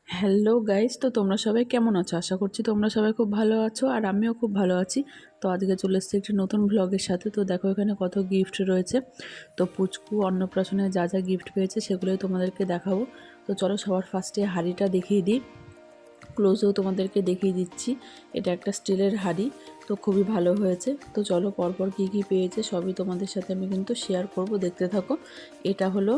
Hello guys, তো তোমরা সবাই কেমন আছো? আশা করছি তোমরা সবাই খুব ভালো আছো আর আমিও খুব ভালো আছি। তো আজকে চলে এসেছি একটি নতুন ভ্লগের সাথে। তো দেখো এখানে কত গিফট রয়েছে। তো পুচকু অন্নপ্রাশনে যা যা গিফট পেয়েছে সেগুলোই তোমাদেরকে দেখাবো। তো চলো সবার ফার্স্টে হাঁড়িটা দেখিয়ে দিই, ক্লোজেও তোমাদেরকে দেখিয়ে দিচ্ছি। এটা একটা স্টিলের হাঁড়ি, তো খুবই ভালো হয়েছে। তো চলো পরপর কী কী পেয়েছে সবই তোমাদের সাথে আমি কিন্তু শেয়ার করব, দেখতে থাকো। এটা হলো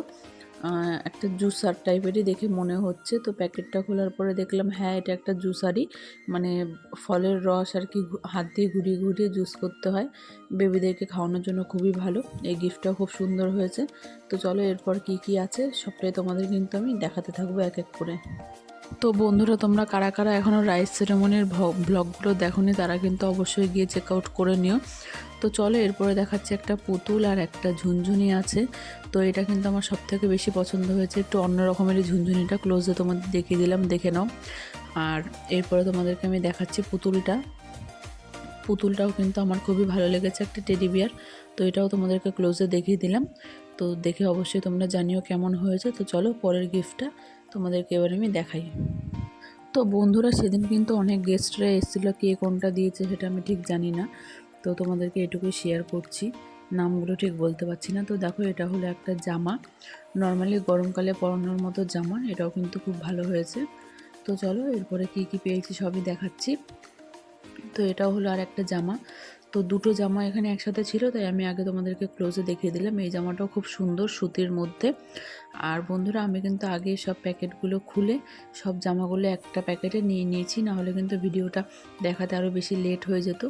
একটা জুসার টাইপেরই দেখে মনে হচ্ছে। তো প্যাকেটটা খোলার পরে দেখলাম হ্যাঁ এটা একটা জুসারই, মানে ফলের রস আর কি হাত দিয়ে ঘুরিয়ে ঘুরিয়ে জুস করতে হয়। বেবিদেরকে খাওয়ানোর জন্য খুবই ভালো। এই গিফটটা খুব সুন্দর হয়েছে। তো চলো এরপর কি কি আছে সবটাই তোমাদের কিন্তু আমি দেখাতে থাকবো এক এক করে। তো বন্ধুরা, তোমরা কারা কারা এখনও রাইস সেরেমনির ব্লগগুলো দেখোনি তারা কিন্তু অবশ্যই গিয়ে চেক আউট করে নিও। তো চলো এরপরে দেখাচ্ছে একটা পুতুল আর একটা ঝুনঝুনি আছে। তো এটা কিন্তু আমার সবথেকে বেশি পছন্দ হয়েছে, একটু অন্য রকমেরই ঝুনঝুনিটা। ক্লোজে তোমাদের দেখিয়ে দিলাম, দেখে নাও। আর এরপরে তোমাদেরকে আমি দেখাচ্ছি পুতুলটাও কিন্তু আমার খুবই ভালো লেগেছে, একটা টেডি বিয়ার। তো এটাও তোমাদেরকে ক্লোজে দেখিয়ে দিলাম। তো দেখে অবশ্যই তোমরা জানিও কেমন হয়েছে। তো চলো পরের গিফটটা তোমাদেরকে এবার আমি দেখাই। তো বন্ধুরা, সেদিন কিন্তু অনেক গেস্টরা এসেছিলো, কে কোনটা দিয়েছে সেটা আমি ঠিক জানি না। তো তোমাদেরকে এটুকুই শেয়ার করছি, নামগুলো ঠিক বলতে পারছি না। তো দেখো এটা হলো একটা জামা, নর্মালি গরমকালে পরানোর মতো জামা। এটাও কিন্তু খুব ভালো হয়েছে। তো চলো এরপরে কি কি পেয়েছি সবই দেখাচ্ছি। তো এটাও হলো আর একটা জামা। তো দুটো জামা এখানে একসাথে ছিল, তাই আমি আগে তোমাদেরকে ক্লোজে দেখিয়ে দিলাম। এই জামাটাও খুব সুন্দর, সুতির মধ্যে। আর বন্ধুরা, আমি কিন্তু আগে সব প্যাকেটগুলো খুলে সব জামাগুলো একটা প্যাকেটে নিয়ে নিয়েছি, নাহলে কিন্তু ভিডিওটা দেখাতে আরও বেশি লেট হয়ে যেত।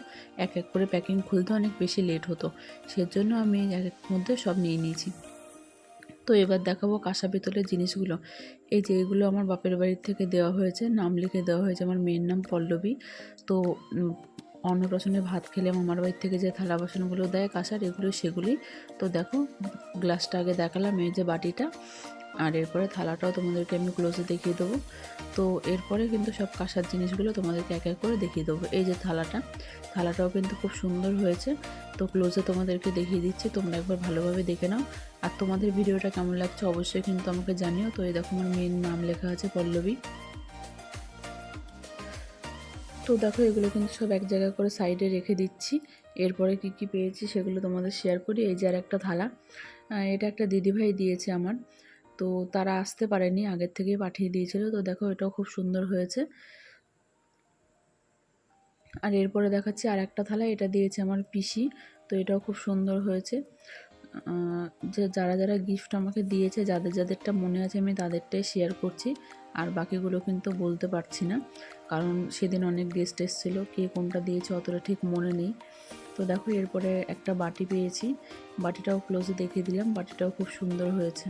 এক এক করে প্যাকিং খুলতে অনেক বেশি লেট হতো, সেজন্য আমি এক এক মধ্যে সব নিয়ে নিয়েছি। তো এবার দেখাবো কাঁসা পিতলের জিনিসগুলো। এই যে এগুলো আমার বাপের বাড়ির থেকে দেওয়া হয়েছে, নাম লিখে দেওয়া হয়েছে। আমার মেয়ের নাম পল্লবী। তো অন্নপ্রাশনে ভাত খেলে মামার বাড়ির থেকে যে থালা বাসনগুলো দেয় কাঁসার, এগুলো সেগুলি। তো দেখো গ্লাসটা আগে দেখালাম, এই যে বাটিটা, আর এরপরে থালাটাও তোমাদেরকে আমি ক্লোজে দেখিয়ে দেবো। তো এরপরে কিন্তু সব কাঁসার জিনিসগুলো তোমাদেরকে এক এক করে দেখিয়ে দেবো। এই যে থালাটাও কিন্তু খুব সুন্দর হয়েছে। তো ক্লোজে তোমাদেরকে দেখিয়ে দিচ্ছি, তোমরা একবার ভালোভাবে দেখে নাও। আর তোমাদের ভিডিওটা কেমন লাগছে অবশ্যই কিন্তু আমাকে জানিও। তো এই দেখো আমার মেয়ের নাম লেখা আছে পল্লবী। তো দেখো এগুলো কিন্তু সব এক জায়গা করে সাইডে রেখে দিচ্ছি। এরপরে কি কি পেয়েছি সেগুলো তোমাদের শেয়ার করি। এই যে আর একটা থালা, এটা একটা দিদিভাই দিয়েছে আমার। তো তারা আসতে পারেনি, আগের থেকেই পাঠিয়ে দিয়েছিল। তো দেখো এটাও খুব সুন্দর হয়েছে। আর এরপরে দেখাচ্ছি আর একটা থালা, এটা দিয়েছে আমার পিসি। তো এটাও খুব সুন্দর হয়েছে। যে যারা যারা গিফট আমাকে দিয়েছে, যাদের যাদেরটা মনে আছে আমি তাদেরটাই শেয়ার করছি। আর বাকিগুলো কিন্তু বলতে পারছি না, কারণ সেদিন অনেক গেস্ট এসেছিলো, কে কোনটা দিয়েছে অতটা ঠিক মনে নেই। তো দেখো এরপরে একটা বাটি পেয়েছি, বাটিটাও ক্লোজে দেখিয়ে দিলাম। বাটিটাও খুব সুন্দর হয়েছে।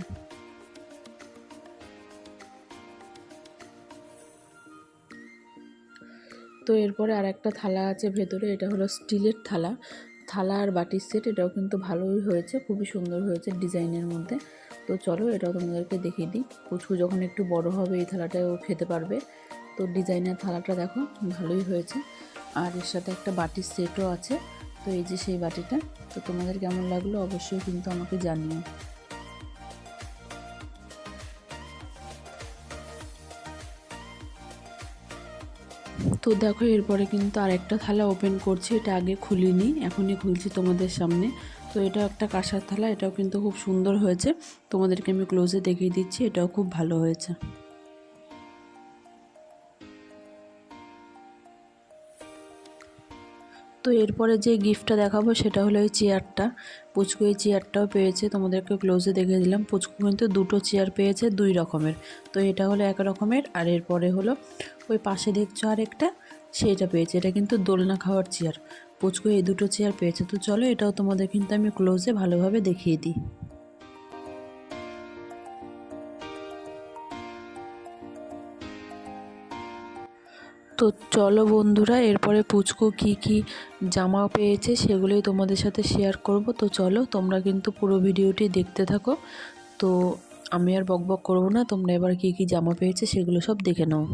তো এরপরে আর একটা থালা আছে ভেতরে, এটা হলো স্টিলের থালা। থালা আর বাটির সেট, এটাও কিন্তু ভালোই হয়েছে, খুবই সুন্দর হয়েছে ডিজাইনের মধ্যে। তো চলো এটাও তোমাদেরকে দেখিয়ে দিই। পুচকু যখন একটু বড় হবে এই থালাটাও খেতে পারবে। তো ডিজাইনের থালাটা দেখো ভালোই হয়েছে। আর এর সাথে একটা বাটির সেটও আছে। তো এই যে সেই বাটিটা। তো তোমাদের কেমন লাগলো অবশ্যই কিন্তু আমাকে জানিও। তো দেখো এরপরে কিন্তু আরেকটা থালা ওপেন করছি, এটা আগে খুলিনি, এখনই খুলছি তোমাদের সামনে। তো এটা একটা কাঁসার থালা, এটাও কিন্তু খুব সুন্দর হয়েছে। তোমাদেরকে আমি ক্লোজে দেখিয়ে দিচ্ছি, এটাও খুব ভালো হয়েছে। তো এরপরে যে গিফটটা দেখাবো সেটা হলো এই চেয়ারটা। পুচকু এই চেয়ারটাও পেয়েছে, তোমাদেরকে ক্লোজে দেখিয়ে দিলাম। পুচকু কিন্তু দুটো চেয়ার পেয়েছে, দুই রকমের। তো এটা হলো এক রকমের, আর এরপরে হলো ওই পাশে দেখছো আরেকটা, সেইটা পেয়েছে। এটা কিন্তু দোলনা খাওয়ার চেয়ার। পুচকু এই দুটো চেয়ার পেয়েছে। তো চলো এটাও তোমাদের কিন্তু আমি ক্লোজে ভালোভাবে দেখিয়ে দিই। তো চলো বন্ধুরা, এরপরে পুচকু কি কি জামা পেয়েছে সেগুলোই তোমাদের সাথে শেয়ার করব। তো চলো তোমরা কিন্তু পুরো ভিডিওটি দেখতে থাকো। তো আমি আর বকবক করবো না, তোমরা এবার কি কি জামা পেয়েছে সেগুলো সব দেখে নাও।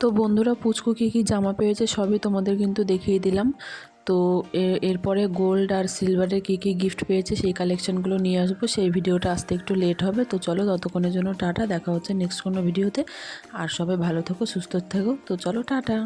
তো বন্ধুরা পুচকু কী জামা পেয়েছে সবই তোমাদের কিন্তু দেখিয়ে দিলাম। তো এরপরে গোল্ড আর সিলভারের কী গিফট পেয়েছে সেই কালেকশানগুলো নিয়ে আসবো। সেই ভিডিওটা আসতে একটু লেট হবে। তো চলো ততক্ষণের জন্য টাটা, দেখা হচ্ছে নেক্সট কোনো ভিডিওতে। আর সবাই ভালো থেকো, সুস্থ থেকো। তো চলো টাটা।